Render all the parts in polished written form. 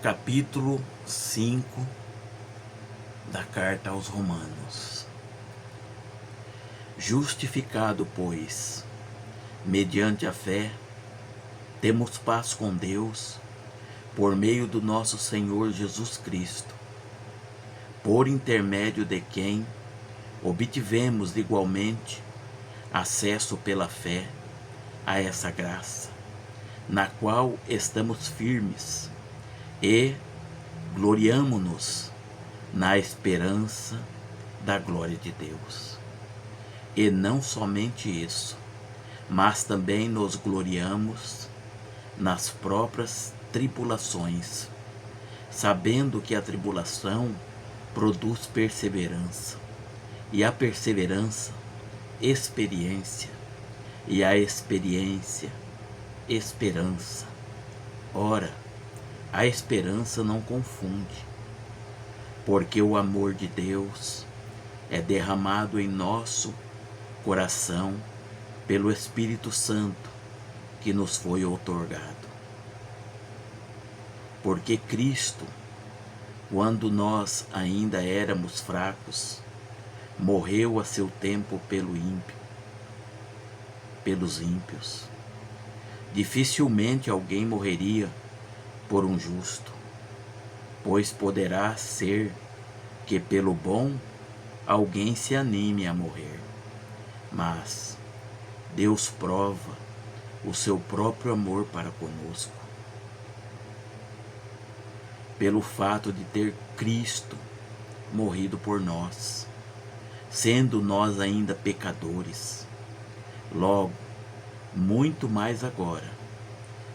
Capítulo 5 da Carta aos Romanos. Justificado, pois, mediante a fé, temos paz com Deus, por meio do nosso Senhor Jesus Cristo, por intermédio de quem obtivemos igualmente acesso pela fé a essa graça, na qual estamos firmes e gloriamo-nos na esperança da glória de Deus. E não somente isso, mas também nos gloriamos nas próprias tribulações, sabendo que a tribulação produz perseverança, e a perseverança, experiência, e a experiência, esperança. Ora, a esperança não confunde, porque o amor de Deus é derramado em nosso coração pelo Espírito Santo que nos foi outorgado. Porque Cristo, quando nós ainda éramos fracos, morreu a seu tempo pelos ímpios. Dificilmente alguém morreria por um justo, pois poderá ser que pelo bom alguém se anime a morrer. Mas Deus prova o seu próprio amor para conosco, pelo fato de ter Cristo morrido por nós, sendo nós ainda pecadores. Logo, muito mais agora,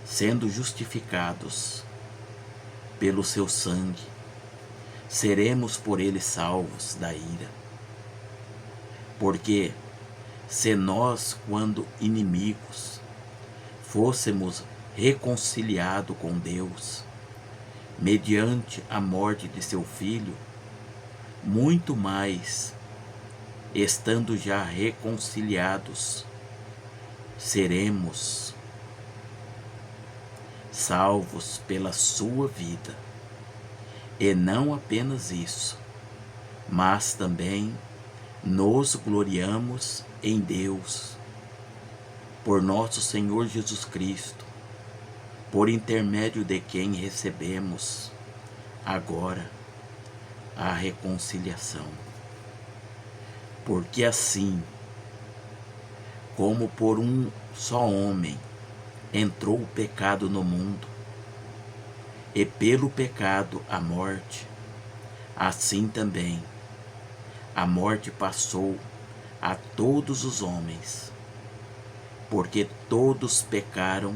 sendo justificados pelo seu sangue, seremos por ele salvos da ira. Porque se nós, quando inimigos, fôssemos reconciliados com Deus, mediante a morte de seu Filho, muito mais, estando já reconciliados, seremos salvos pela sua vida. E não apenas isso, mas também nos gloriamos em Deus, por nosso Senhor Jesus Cristo, por intermédio de quem recebemos agora a reconciliação. Porque assim, como por um só homem entrou o pecado no mundo, e pelo pecado a morte, assim também a morte passou a todos os homens, porque todos pecaram,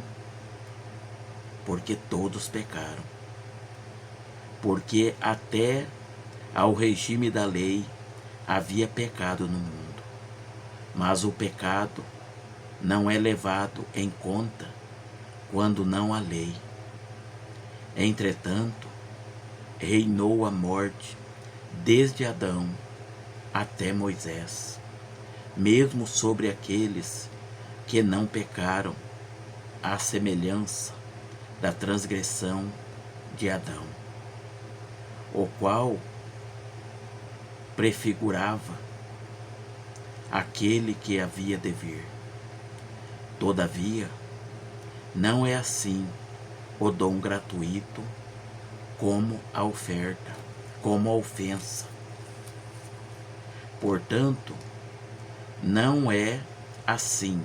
porque até ao regime da lei havia pecado no mundo, mas o pecado não é levado em conta quando não há lei. Entretanto, reinou a morte desde Adão até Moisés, mesmo sobre aqueles que não pecaram, à semelhança da transgressão de Adão, o qual prefigurava aquele que havia de vir. Todavia, não é assim o dom gratuito como a oferta, como a ofensa. Portanto, não é assim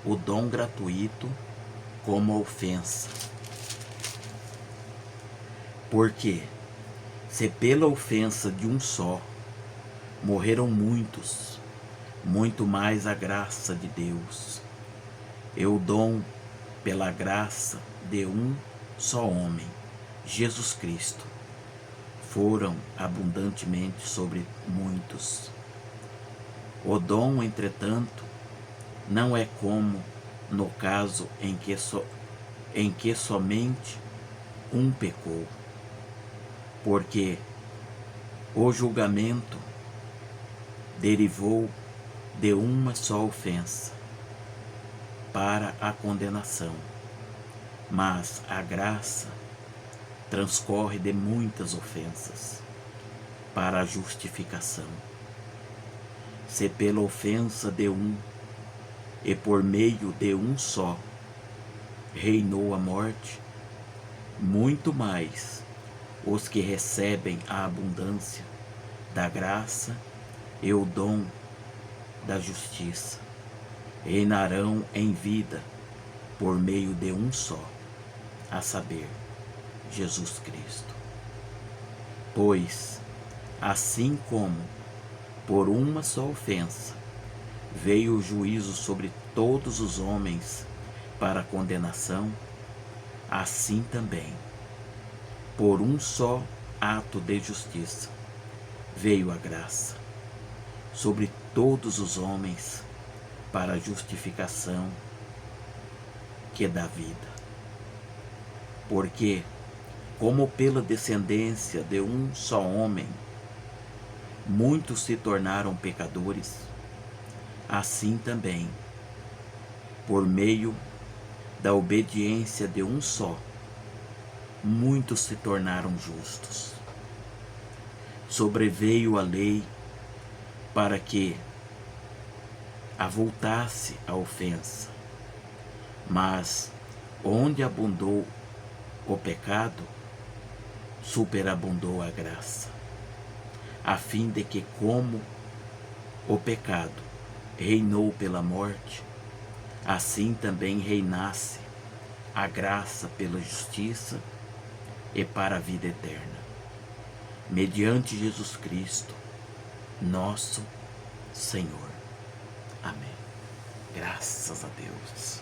o dom gratuito como a ofensa. Porque, se pela ofensa de um só morreram muitos, muito mais a graça de Deus, e o dom pela graça de um só homem, Jesus Cristo, foram abundantemente sobre muitos. O dom, entretanto, não é como no caso em que somente um pecou, porque o julgamento derivou de uma só ofensa para a condenação, mas a graça transcorre de muitas ofensas para a justificação. Se pela ofensa de um e por meio de um só reinou a morte, muito mais os que recebem a abundância da graça e o dom da justiça reinarão em vida por meio de um só, a saber, Jesus Cristo. Pois, assim como por uma só ofensa veio o juízo sobre todos os homens para condenação, assim também, por um só ato de justiça, veio a graça sobre todos os homens para a justificação que dá vida. Porque, como pela descendência de um só homem, muitos se tornaram pecadores, assim também, por meio da obediência de um só, muitos se tornaram justos. Sobreveio a lei para que avultasse a ofensa, mas onde abundou o pecado, superabundou a graça, a fim de que, como o pecado reinou pela morte, assim também reinasse a graça pela justiça e para a vida eterna, mediante Jesus Cristo, nosso Senhor. Amém. Graças a Deus.